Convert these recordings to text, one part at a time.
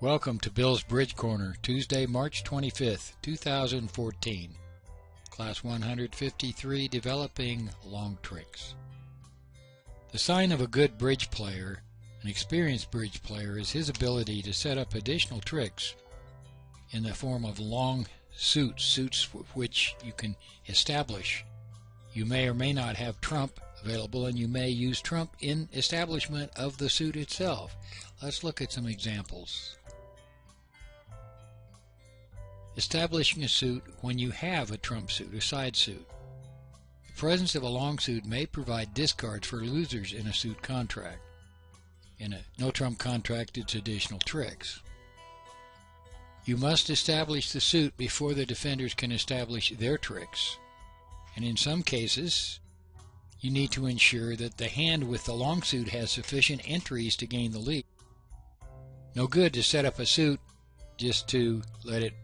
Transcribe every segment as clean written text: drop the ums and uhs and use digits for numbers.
Welcome to Bill's Bridge Corner, Tuesday, March 25th, 2014. Class 153, Developing Long Tricks. The sign of a good bridge player, an experienced bridge player, is his ability to set up additional tricks in the form of long suits which you can establish. You may or may not have trump available, and you may use trump in establishment of the suit itself. Let's look at some examples. Establishing a suit when you have a trump suit, a side suit. The presence of a long suit may provide discards for losers in a suit contract. In a no trump contract, it's additional tricks. You must establish the suit before the defenders can establish their tricks. And in some cases, you need to ensure that the hand with the long suit has sufficient entries to gain the lead. No good to set up a suit just to let it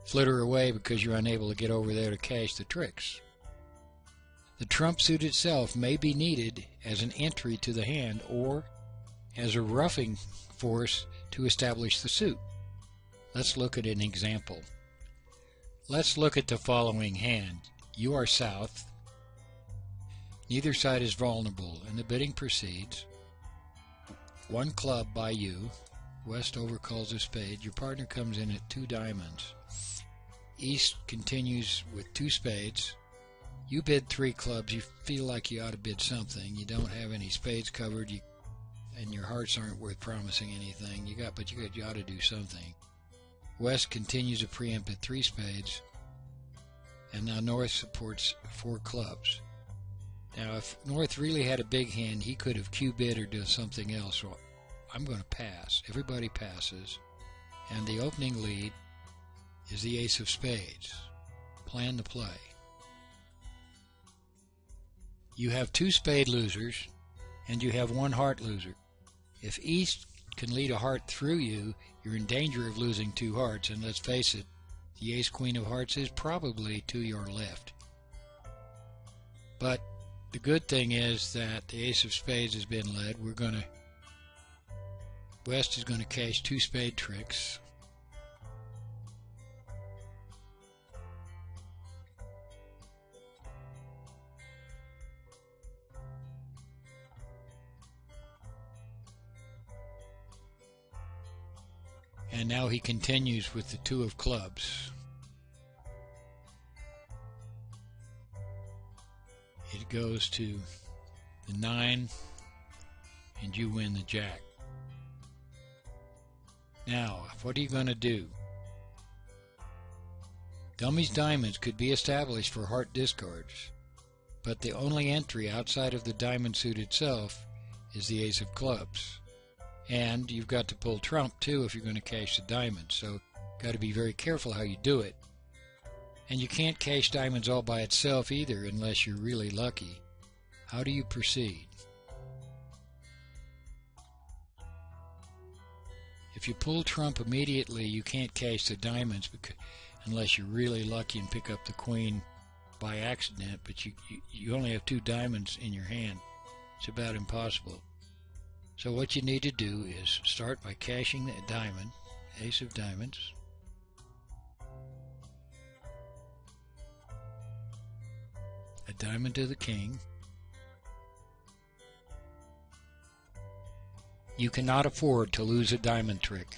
flitter away because you're unable to get over there to cash the tricks. The trump suit itself may be needed as an entry to the hand or as a roughing force to establish the suit. Let's look at an example. Let's look at the following hand. You are south. Neither side is vulnerable, and the bidding proceeds. One club by you. West overcalls a spade. Your partner comes in at 2 diamonds. East continues with 2 spades. You bid 3 clubs. You feel like you ought to bid something. You don't have any spades covered, and your hearts aren't worth promising anything. You ought to do something. West continues to preempt at 3 spades, and now North supports 4 clubs. Now, if North really had a big hand, he could have Q-bid or done something else. So I'm going to pass. Everybody passes, and the opening lead is the ace of spades. Plan the play. You have 2 spade losers, and you have 1 heart loser. If East can lead a heart through you, you're in danger of losing 2 hearts, and let's face it, the ace-queen of hearts is probably to your left. But the good thing is that the ace of spades has been led. West is going to cash 2 spade tricks. And now he continues with the 2 of clubs. It goes to the 9, and you win the jack. Now, what are you going to do? Dummies diamonds could be established for heart discards, but the only entry outside of the diamond suit itself is the ace of clubs. And you've got to pull trump too if you're going to cash the diamonds, so got to be very careful how you do it. And you can't cash diamonds all by itself either unless you're really lucky. How do you proceed? If you pull trump immediately, you can't cash the diamonds unless you're really lucky and pick up the queen by accident, but you only have 2 diamonds in your hand. It's about impossible. So what you need to do is start by cashing the diamond, ace of diamonds. A diamond to the king. You cannot afford to lose a diamond trick.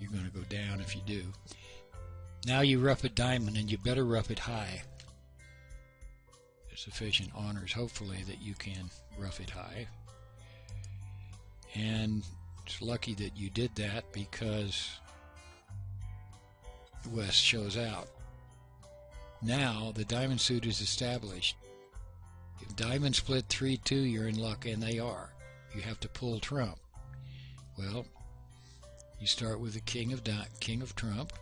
You're going to go down if you do. Now you rough a diamond, and you better rough it high. There's sufficient honors, hopefully, that you can rough it high. And it's lucky that you did that because West shows out. Now the diamond suit is established. If diamond split 3-2, you're in luck, and they are. You have to pull trump. Well, you start with the king of trump.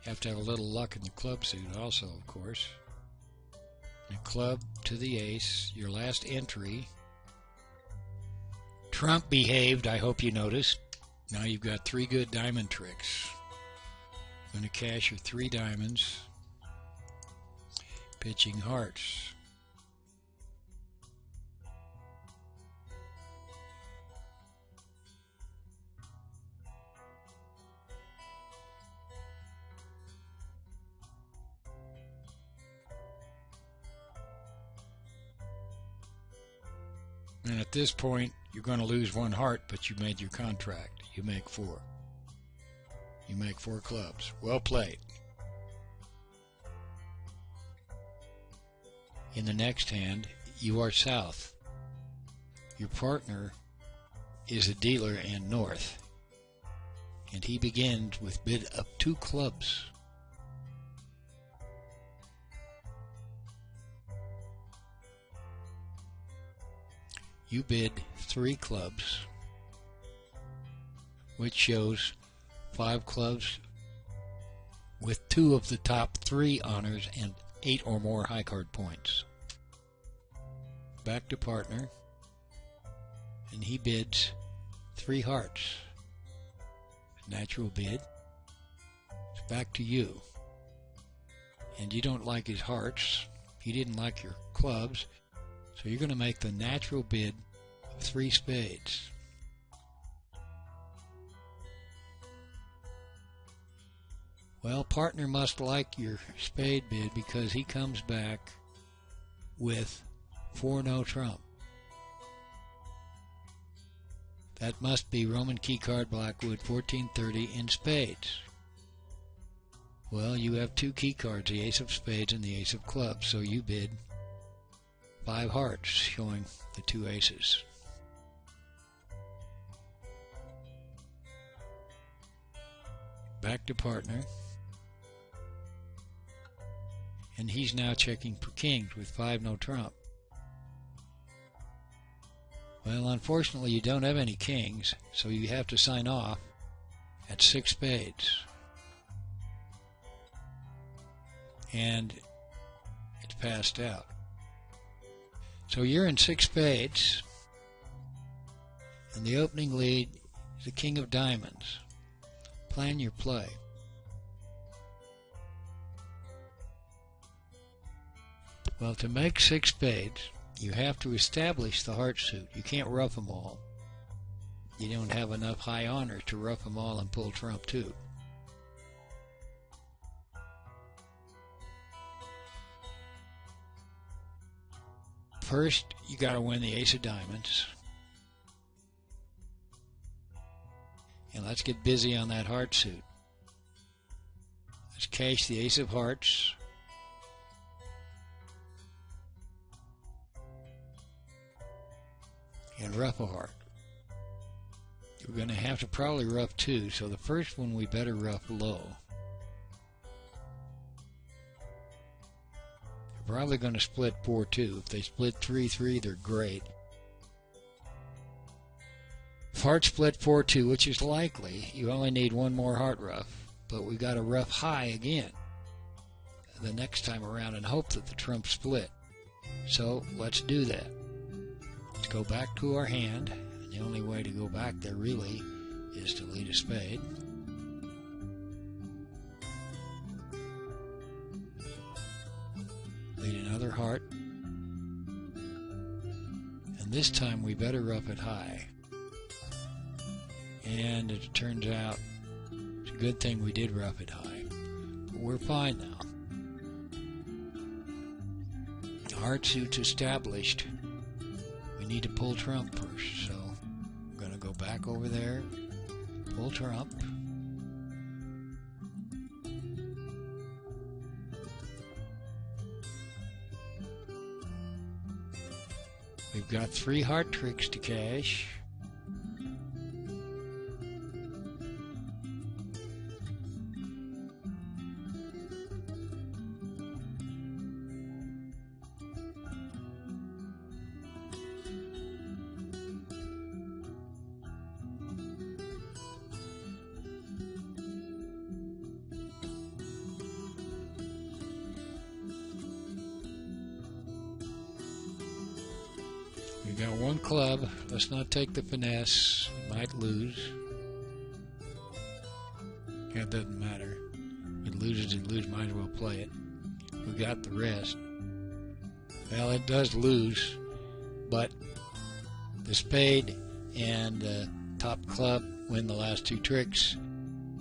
You have to have a little luck in the club suit also, of course. A club to the ace, your last entry. Trump behaved, I hope you noticed. Now you've got 3 good diamond tricks. I'm going to cash your 3 diamonds. Pitching hearts. And at this point, you're going to lose one heart, but you made your contract. You make 4. You make 4 clubs. Well played. In the next hand, you are south. Your partner is a dealer and north. And he begins with bid of 2 clubs. You bid 3 clubs, which shows 5 clubs with 2 of the top 3 honors and 8 or more high card points. Back to partner, and he bids 3 hearts. Natural bid. It's back to you. And you don't like his hearts. He didn't like your clubs. So you're going to make the natural bid of 3 spades. Well, partner must like your spade bid because he comes back with 4 no trump. That must be Roman key card Blackwood 1430 in spades. Well, you have 2 key cards, the ace of spades and the ace of clubs, so you bid 5 hearts, showing the 2 aces. Back to partner. And he's now checking for kings with 5 no trump. Well, unfortunately, you don't have any kings, so you have to sign off at 6 spades. And it's passed out. So you're in 6 spades, and the opening lead is the king of diamonds. Plan your play. Well, to make 6 spades, you have to establish the heart suit. You can't rough them all. You don't have enough high honor to rough them all and pull trump too. First, you got to win the ace of diamonds. And let's get busy on that heart suit. Let's cash the ace of hearts. And rough a heart. We're going to have to probably rough 2, so the first one we better rough low. They're probably going to split 4-2. If they split 3-3, they're great. If heart split 4-2, which is likely, you only need 1 more heart rough, but we got to rough high again the next time around and hope that the trump split. So let's do that. Let's go back to our hand, and the only way to go back there really is to lead a spade. Lead another heart. And this time we better rough it high. And it turns out it's a good thing we did rough it high. But we're fine now. The heart suit's established. We need to pull trump first, so I'm going to go back over there, pull trump. We've got 3 heart tricks to cash. We got 1 club. Let's not take the finesse. We might lose. It doesn't matter. It loses, it loses. Might as well play it. We got the rest. Well, it does lose, but the spade and the top club win the last 2 tricks,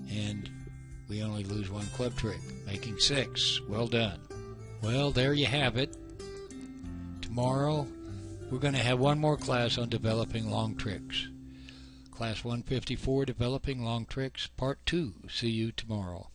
and we only lose 1 club trick, making 6. Well done. Well, there you have it. Tomorrow We're going to have one more class on developing long tricks. Class 154, Developing Long Tricks, Part 2. See you tomorrow.